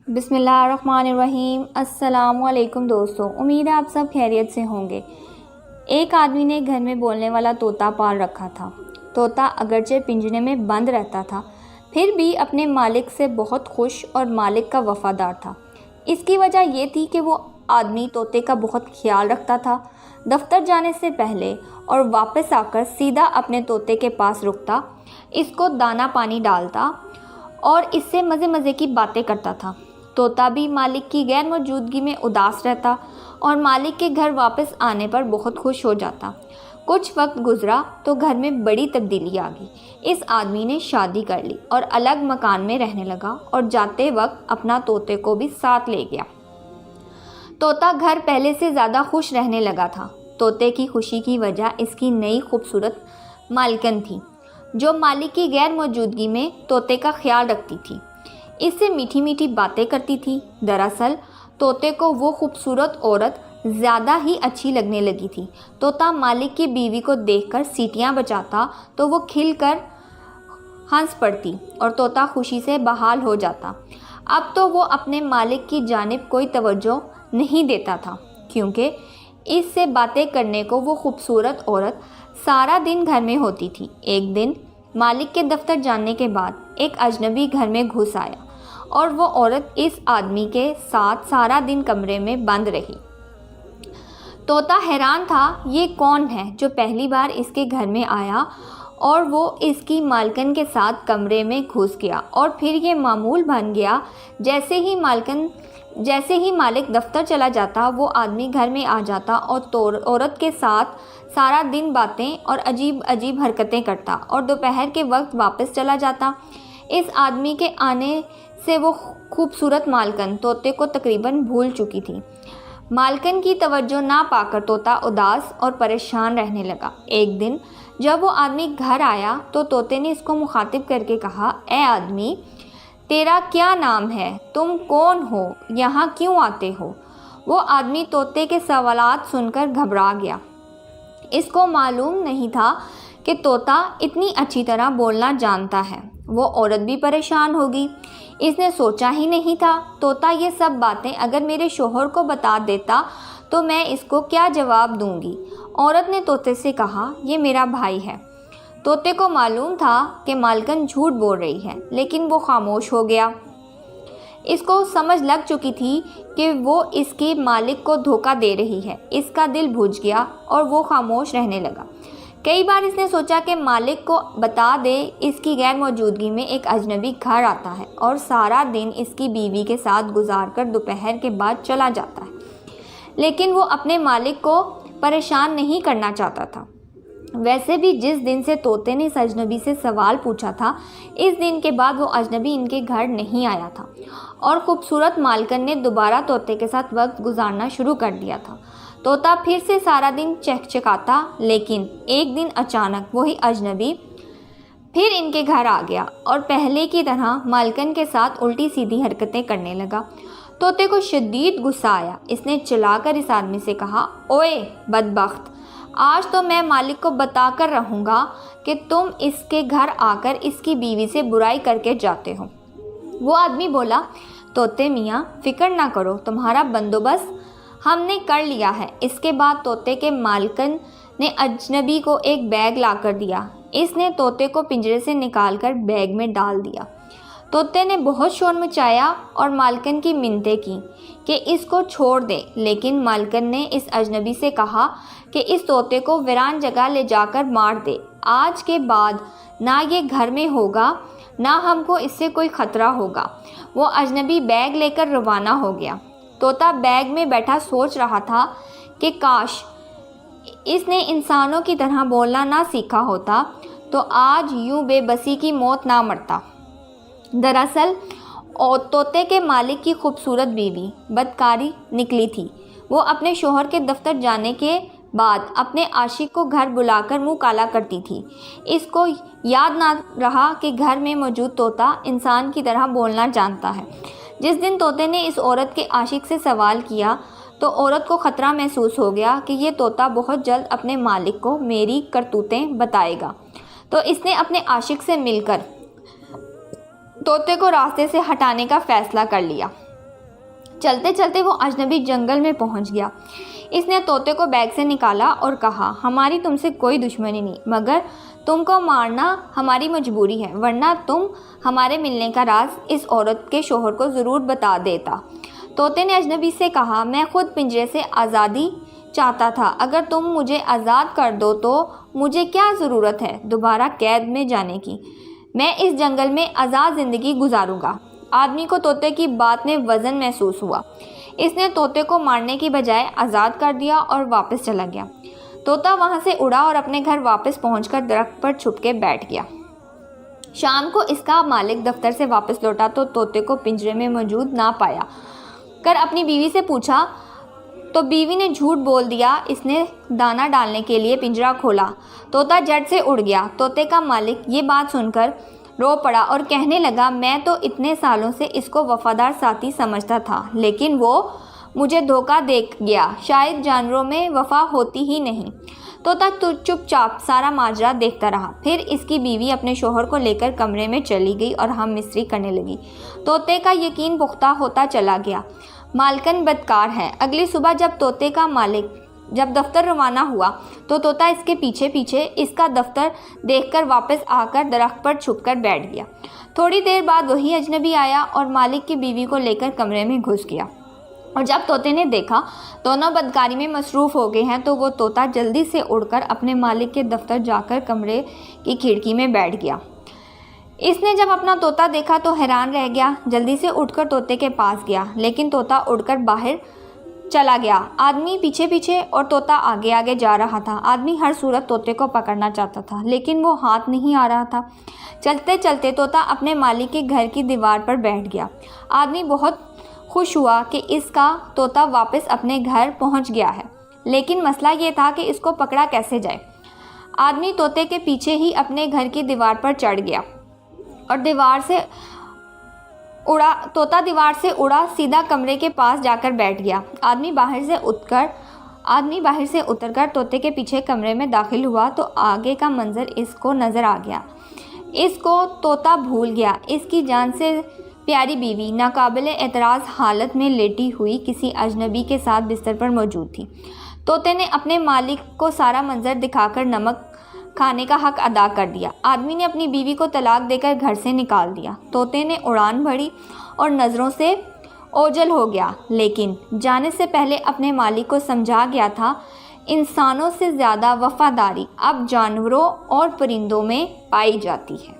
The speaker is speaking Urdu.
بسم اللہ الرحمن الرحیم۔ السلام علیکم دوستو، امید ہے آپ سب خیریت سے ہوں گے۔ ایک آدمی نے گھر میں بولنے والا طوطا پال رکھا تھا۔ طوطا اگرچہ پنجرے میں بند رہتا تھا، پھر بھی اپنے مالک سے بہت خوش اور مالک کا وفادار تھا۔ اس کی وجہ یہ تھی کہ وہ آدمی طوطے کا بہت خیال رکھتا تھا۔ دفتر جانے سے پہلے اور واپس آ کر سیدھا اپنے طوطے کے پاس رکتا، اس کو دانا پانی ڈالتا اور اس سے مزے کی باتیں کرتا تھا۔ طوطا بھی مالک کی غیر موجودگی میں اداس رہتا اور مالک کے گھر واپس آنے پر بہت خوش ہو جاتا۔ کچھ وقت گزرا تو گھر میں بڑی تبدیلی آ گئی۔ اس آدمی نے شادی کر لی اور الگ مکان میں رہنے لگا اور جاتے وقت اپنا طوطے کو بھی ساتھ لے گیا۔ طوطا گھر پہلے سے زیادہ خوش رہنے لگا تھا۔ طوطے کی خوشی کی وجہ اس کی نئی خوبصورت مالکن تھی، جو مالک کی غیر موجودگی میں طوطے کا خیال رکھتی تھی، اس سے میٹھی باتیں کرتی تھی۔ دراصل طوطے کو وہ خوبصورت عورت زیادہ ہی اچھی لگنے لگی تھی۔ طوطا مالک کی بیوی کو دیکھ کر سیٹیاں بجاتا تو وہ کھل کر ہنس پڑتی اور طوطا خوشی سے بحال ہو جاتا۔ اب تو وہ اپنے مالک کی جانب کوئی توجہ نہیں دیتا تھا، کیونکہ اس سے باتیں کرنے کو وہ خوبصورت عورت سارا دن گھر میں ہوتی تھی۔ ایک دن مالک کے دفتر جانے کے بعد ایک اجنبی گھر میں گھس آیا اور وہ عورت اس آدمی کے ساتھ سارا دن کمرے میں بند رہی۔ طوطا حیران تھا، یہ کون ہے جو پہلی بار اس کے گھر میں آیا اور وہ اس کی مالکن کے ساتھ کمرے میں گھس گیا، اور پھر یہ معمول بن گیا جیسے ہی مالک دفتر چلا جاتا وہ آدمی گھر میں آ جاتا اور عورت کے ساتھ سارا دن باتیں اور عجیب حرکتیں کرتا اور دوپہر کے وقت واپس چلا جاتا۔ اس آدمی کے آنے سے وہ خوبصورت مالکن طوطے کو تقریباً بھول چکی تھی۔ مالکن کی توجہ نہ پا کر طوطا اداس اور پریشان رہنے لگا۔ ایک دن جب وہ آدمی گھر آیا تو طوطے نے اس کو مخاطب کر کے کہا، اے آدمی، تیرا کیا نام ہے؟ تم کون ہو؟ یہاں کیوں آتے ہو؟ وہ آدمی طوطے کے سوالات سن کر گھبرا گیا۔ اس کو معلوم نہیں تھا کہ طوطا اتنی اچھی طرح بولنا جانتا ہے۔ وہ عورت بھی پریشان ہوگی۔ اس نے سوچا ہی نہیں تھا، طوطا یہ سب باتیں اگر میرے شوہر کو بتا دیتا تو میں اس کو کیا جواب دوں گی؟ عورت نے طوطے سے کہا، یہ میرا بھائی ہے۔ طوطے کو معلوم تھا کہ مالکن جھوٹ بول رہی ہے، لیکن وہ خاموش ہو گیا۔ اس کو سمجھ لگ چکی تھی کہ وہ اس کے مالک کو دھوکہ دے رہی ہے۔ اس کا دل بھج گیا اور وہ خاموش رہنے لگا۔ کئی بار اس نے سوچا کہ مالک کو بتا دے اس کی غیر موجودگی میں ایک اجنبی گھر آتا ہے اور سارا دن اس کی بیوی کے ساتھ گزار کر دوپہر کے بعد چلا جاتا ہے، لیکن وہ اپنے مالک کو پریشان نہیں کرنا چاہتا تھا۔ ویسے بھی جس دن سے طوطے نے اس اجنبی سے سوال پوچھا تھا، اس دن کے بعد وہ اجنبی ان کے گھر نہیں آیا تھا اور خوبصورت مالکن نے دوبارہ طوطے کے ساتھ وقت گزارنا شروع کر دیا تھا۔ طوطا پھر سے سارا دن چہچہاتا، لیکن ایک دن اچانک وہی اجنبی پھر ان کے گھر آ گیا اور پہلے کی طرح مالکن کے ساتھ الٹی سیدھی حرکتیں کرنے لگا۔ طوطے کو شدید غصہ آیا۔ اس نے چلا کر اس آدمی سے کہا، اوئے بدبخت، آج تو میں مالک کو بتا کر رہوں گا کہ تم اس کے گھر آ کر اس کی بیوی سے برائی کر کے جاتے ہو۔ وہ آدمی بولا، طوطے میاں فکر نہ کرو، تمہارا بندوبست ہم نے کر لیا ہے۔ اس کے بعد طوطے کے مالکن نے اجنبی کو ایک بیگ لا کر دیا۔ اس نے طوطے کو پنجرے سے نکال کر بیگ میں ڈال دیا۔ طوطے نے بہت شور مچایا اور مالکن کی منتیں کی کہ اس کو چھوڑ دے، لیکن مالکن نے اس اجنبی سے کہا کہ اس طوطے کو ویران جگہ لے جا کر مار دے۔ آج کے بعد نہ یہ گھر میں ہوگا، نہ ہم کو اس سے کوئی خطرہ ہوگا۔ وہ اجنبی بیگ لے کر روانہ ہو گیا۔ طوطا بیگ میں بیٹھا سوچ رہا تھا کہ کاش اس نے انسانوں کی طرح بولنا نہ سیکھا ہوتا تو آج یوں بے بسی کی موت نہ مرتا۔ دراصل طوطے کے مالک کی خوبصورت بیوی بدکاری نکلی تھی۔ وہ اپنے شوہر کے دفتر جانے کے بعد اپنے عاشق کو گھر بلا کر منہ کالا کرتی تھی۔ اس کو یاد نہ رہا کہ گھر میں موجود طوطا انسان کی طرح بولنا جانتا ہے۔ جس دن طوطے نے اس عورت کے عاشق سے سوال کیا تو عورت کو خطرہ محسوس ہو گیا کہ یہ طوطا بہت جلد اپنے مالک کو میری کرتوتیں بتائے گا، تو اس نے اپنے عاشق سے مل کر طوطے کو راستے سے ہٹانے کا فیصلہ کر لیا۔ چلتے چلتے وہ اجنبی جنگل میں پہنچ گیا۔ اس نے طوطے کو بیگ سے نکالا اور کہا، ہماری تم سے کوئی دشمنی نہیں، مگر تم کو مارنا ہماری مجبوری ہے، ورنہ تم ہمارے ملنے کا راز اس عورت کے شوہر کو ضرور بتا دیتا۔ طوطے نے اجنبی سے کہا، میں خود پنجرے سے آزادی چاہتا تھا، اگر تم مجھے آزاد کر دو تو مجھے کیا ضرورت ہے دوبارہ قید میں جانے کی، میں اس جنگل میں آزاد زندگی گزاروں گا۔ آدمی کو طوطے کی بات میں وزن محسوس ہوا۔ اس نے طوطے کو مارنے کی بجائے آزاد کر دیا اور واپس چلا گیا۔ طوطا وہاں سے اڑا اور اپنے گھر واپس پہنچ کر درخت پر چھپ کے بیٹھ گیا۔ شام کو اس کا مالک دفتر سے واپس لوٹا تو طوطے کو پنجرے میں موجود نہ پایا کر اپنی بیوی سے پوچھا تو بیوی نے جھوٹ بول دیا، اس نے دانہ ڈالنے کے لیے پنجرہ کھولا۔ طوطا جھٹ سے اڑ گیا۔ طوطے کا مالک یہ بات سن کر رو پڑا اور کہنے لگا، میں تو اتنے سالوں سے اس کو وفادار ساتھی سمجھتا تھا، لیکن وہ مجھے دھوکہ دے گیا، شاید جانوروں میں وفا ہوتی ہی نہیں۔ طوطا چپ چاپ سارا ماجرا دیکھتا رہا۔ پھر اس کی بیوی اپنے شوہر کو لے کر کمرے میں چلی گئی اور ہم مستری کرنے لگی۔ طوطے کا یقین پختہ ہوتا چلا گیا، مالکن بدکار ہے۔ اگلی صبح جب طوطے کا مالک دفتر روانہ ہوا تو طوطا اس کے پیچھے پیچھے اس کا دفتر دیکھ کر واپس آ کر درخت پر چھپ کر بیٹھ گیا۔ تھوڑی دیر بعد وہی اجنبی آیا اور مالک کی بیوی کو لے کر کمرے میں گھس گیا، اور جب طوطے نے دیکھا دونوں بدکاری میں مصروف ہو گئے ہیں تو وہ طوطا جلدی سے اڑ کر اپنے مالک کے دفتر جا کر کمرے کی کھڑکی میں بیٹھ گیا۔ اس نے جب اپنا طوطا دیکھا تو حیران رہ گیا، جلدی سے اٹھ کر طوطے کے پاس گیا، لیکن طوطا اڑ کر باہر چلا گیا۔ آدمی پیچھے پیچھے اور طوطا آگے آگے جا رہا تھا۔ آدمی ہر صورت طوطے کو پکڑنا چاہتا تھا، لیکن وہ ہاتھ نہیں آ رہا تھا۔ چلتے چلتے طوطا اپنے مالک کے گھر کی دیوار پر بیٹھ گیا۔ آدمی بہت خوش ہوا کہ اس کا طوطا واپس اپنے گھر پہنچ گیا ہے، لیکن مسئلہ یہ تھا کہ اس کو پکڑا کیسے جائے۔ آدمی طوطے کے پیچھے ہی اپنے گھر کی دیوار پر چڑھ گیا اور طوطا دیوار سے اڑا سیدھا کمرے کے پاس جا کر بیٹھ گیا۔ آدمی باہر سے اتر کر طوطے کے پیچھے کمرے میں داخل ہوا تو آگے کا منظر اس کو نظر آ گیا۔ اس کو طوطا بھول گیا۔ اس کی جان سے پیاری بیوی ناقابل اعتراض حالت میں لیٹی ہوئی کسی اجنبی کے ساتھ بستر پر موجود تھی۔ طوطے نے اپنے مالک کو سارا منظر دکھا کر نمک کھانے کا حق ادا کر دیا۔ آدمی نے اپنی بیوی کو طلاق دے کر گھر سے نکال دیا۔ طوطے نے اڑان بھری اور نظروں سے اوجھل ہو گیا، لیکن جانے سے پہلے اپنے مالک کو سمجھا گیا تھا، انسانوں سے زیادہ وفاداری اب جانوروں اور پرندوں میں پائی جاتی ہے۔